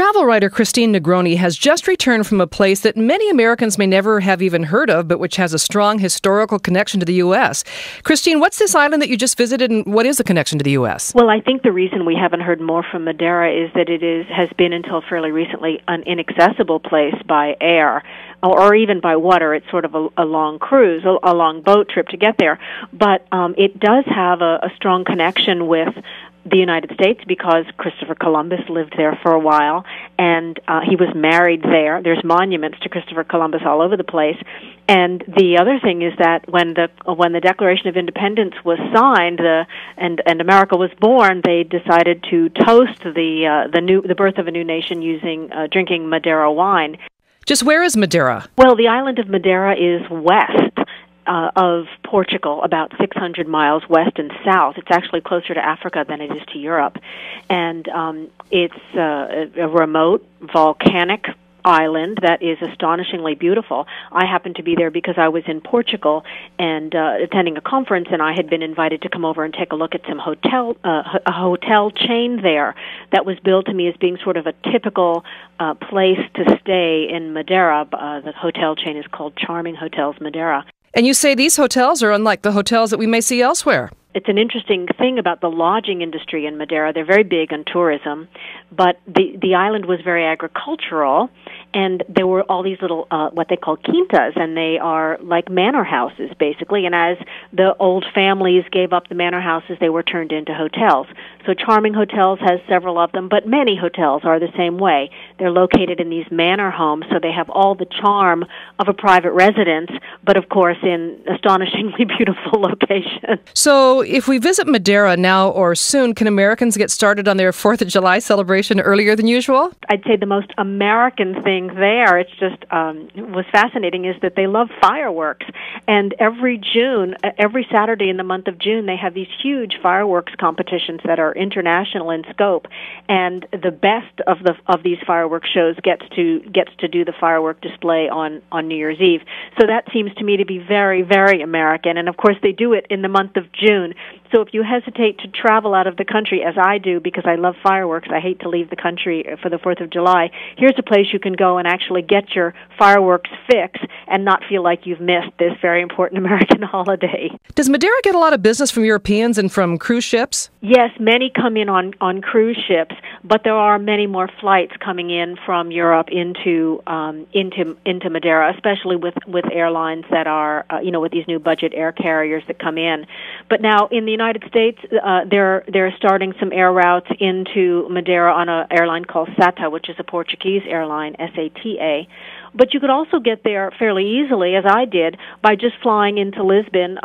Travel writer Christine Negroni has just returned from a place that many Americans may never have even heard of, but which has a strong historical connection to the U.S. Christine, what's this island that you just visited, and what is the connection to the U.S.? Well, I think the reason we haven't heard more from Madeira is that has been until fairly recently an inaccessible place by air or even by water. It's sort of a long cruise, a long boat trip to get there. But it does have a strong connection with the United States because Christopher Columbus lived there for a while, and he was married there. There's monuments to Christopher Columbus all over the place. And the other thing is that when the Declaration of Independence was signed, and America was born, they decided to toast the birth of a new nation using drinking Madeira wine. Just where is Madeira? Well, the island of Madeira is west of Portugal, about 600 miles west and south. It's actually closer to Africa than it is to Europe. And it's a remote, volcanic island that is astonishingly beautiful. I happened to be there because I was in Portugal and attending a conference, and I had been invited to come over and take a look at some a hotel chain there that was billed to me as being sort of a typical place to stay in Madeira. The hotel chain is called Charming Hotels Madeira. And you say these hotels are unlike the hotels that we may see elsewhere. It's an interesting thing about the lodging industry in Madeira. They're very big on tourism, but the island was very agricultural, and there were all these little, what they call quintas, and they are like manor houses, basically. And as the old families gave up the manor houses, they were turned into hotels. So Charming Hotels has several of them, but many hotels are the same way. They're located in these manor homes, so they have all the charm of a private residence, but of course in astonishingly beautiful locations. So if we visit Madeira now or soon, can Americans get started on their 4th of July celebration earlier than usual? I'd say the most American thing there, it's just was fascinating, is that they love fireworks. And every Saturday in the month of June, they have these huge fireworks competitions that are international in scope. And the best of these fireworks shows gets to do the firework display on New Year's Eve. So that seems to me to be very, very American. And of course, they do it in the month of June. So if you hesitate to travel out of the country, as I do, because I love fireworks, I hate to leave the country for the 4th of July, here's a place you can go and actually get your fireworks fix and not feel like you've missed this very important American holiday. Does Madeira get a lot of business from Europeans and from cruise ships? Yes, many come in on cruise ships, but there are many more flights coming in from Europe into Madeira, especially with airlines that are, with these new budget air carriers that come in. But now in the United States, they're starting some air routes into Madeira on an airline called SATA, which is a Portuguese airline, SATA. But you could also get there fairly easily, as I did, by just flying into Lisbon.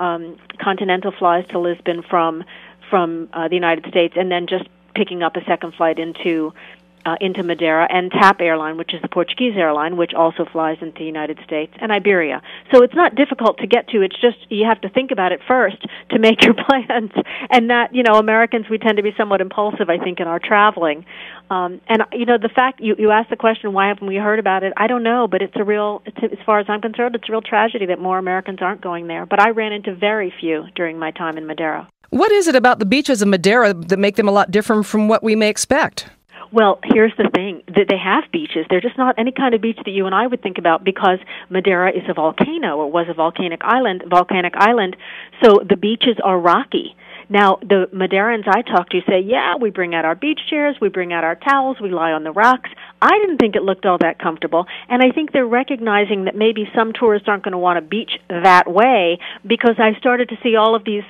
Continental flies to Lisbon from the United States, and then just picking up a second flight into Madeira, and TAP Airline, which is the Portuguese airline, which also flies into the United States, and Iberia. So it's not difficult to get to. It's just you have to think about it first to make your plans. And that, Americans, we tend to be somewhat impulsive, I think, in our traveling. The fact you asked the question, why haven't we heard about it? I don't know, but it's as far as I'm concerned, it's a real tragedy that more Americans aren't going there. But I ran into very few during my time in Madeira. What is it about the beaches of Madeira that make them a lot different from what we may expect? Well, here's the thing, that they have beaches. They're just not any kind of beach that you and I would think about, because Madeira is a volcano, or was a volcanic island, so the beaches are rocky. Now, the Madeirans I talked to say, yeah, we bring out our beach chairs, we bring out our towels, we lie on the rocks. I didn't think it looked all that comfortable, and I think they're recognizing that maybe some tourists aren't going to want a beach that way, because I started to see all of these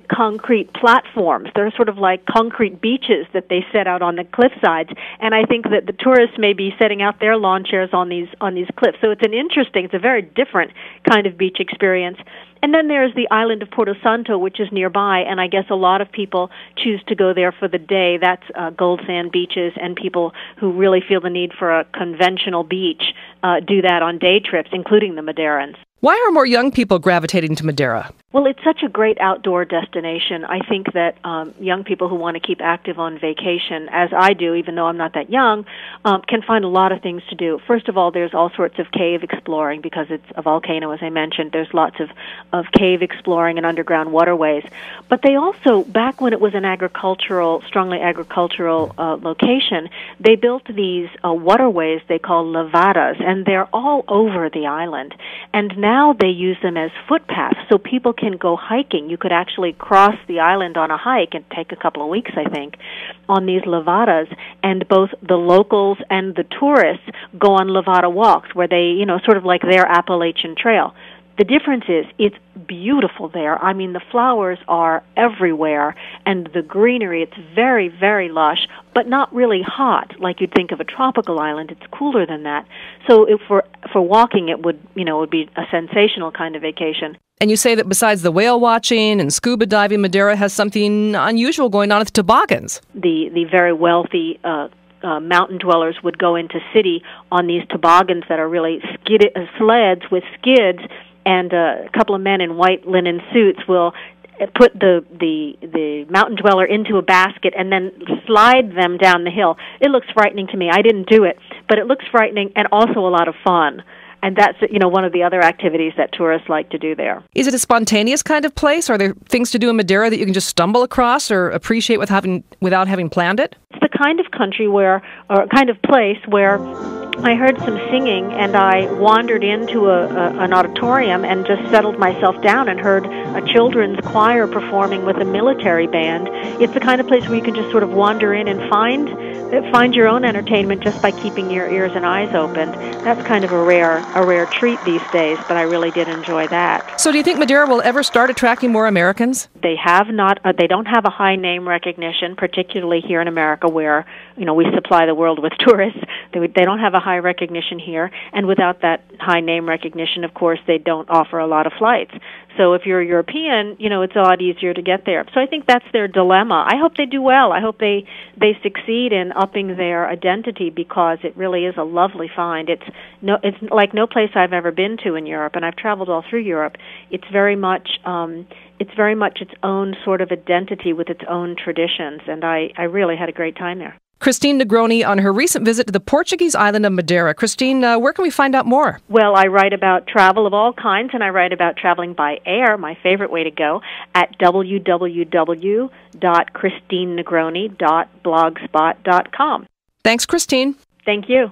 concrete platforms. They're sort of like concrete beaches that they set out on the cliff sides, and I think that the tourists may be setting out their lawn chairs on these cliffs. So it's a very different kind of beach experience. And then there's the island of Porto Santo, which is nearby, and I guess a lot of people choose to go there for the day. That's gold sand beaches, and people who really feel the need for a conventional beach do that on day trips, including the Madeirans. Why are more young people gravitating to Madeira? Well, it's such a great outdoor destination. I think that young people who want to keep active on vacation, as I do, even though I'm not that young, can find a lot of things to do. First of all, there's all sorts of cave exploring because it's a volcano, as I mentioned. There's lots of cave exploring and underground waterways. But they also, back when it was an strongly agricultural location, they built these waterways they call levadas, and they're all over the island. And now they use them as footpaths, so people can go hiking. You could actually cross the island on a hike and take a couple of weeks, I think, on these levadas, and both the locals and the tourists go on levada walks where they, sort of like their Appalachian Trail. The difference is it's beautiful there. I mean, the flowers are everywhere, and the greenery, it's very, very lush, but not really hot like you'd think of a tropical island. It's cooler than that. So if for walking, it would be a sensational kind of vacation. And you say that besides the whale watching and scuba diving, Madeira has something unusual going on with toboggans. The very wealthy mountain dwellers would go into city on these toboggans that are really sleds with skids, and a couple of men in white linen suits will put the mountain dweller into a basket and then slide them down the hill. It looks frightening to me. I didn't do it, but it looks frightening and also a lot of fun. And that's, one of the other activities that tourists like to do there. Is it a spontaneous kind of place? Are there things to do in Madeira that you can just stumble across or appreciate without having planned it? It's the kind of kind of place where I heard some singing, and I wandered into an auditorium and just settled myself down and heard a children's choir performing with a military band. It's the kind of place where you can just sort of wander in and find your own entertainment just by keeping your ears and eyes open. That's kind of a rare treat these days, but I really did enjoy that. So do you think Madeira will ever start attracting more Americans? They have not. They don't have a high name recognition, particularly here in America, where we supply the world with tourists. They don't have a high recognition here, and without that high name recognition, of course, they don't offer a lot of flights. So if you're European, it's a lot easier to get there. So I think that's their dilemma. I hope they do well. I hope they succeed in upping their identity, because it really is a lovely find. It's like no place I've ever been to in Europe, and I've traveled all through Europe. It's very much its own sort of identity with its own traditions, and I really had a great time there. Christine Negroni on her recent visit to the Portuguese island of Madeira. Christine, where can we find out more? Well, I write about travel of all kinds, and I write about traveling by air, my favorite way to go, at www.christinenegroni.blogspot.com. Thanks, Christine. Thank you.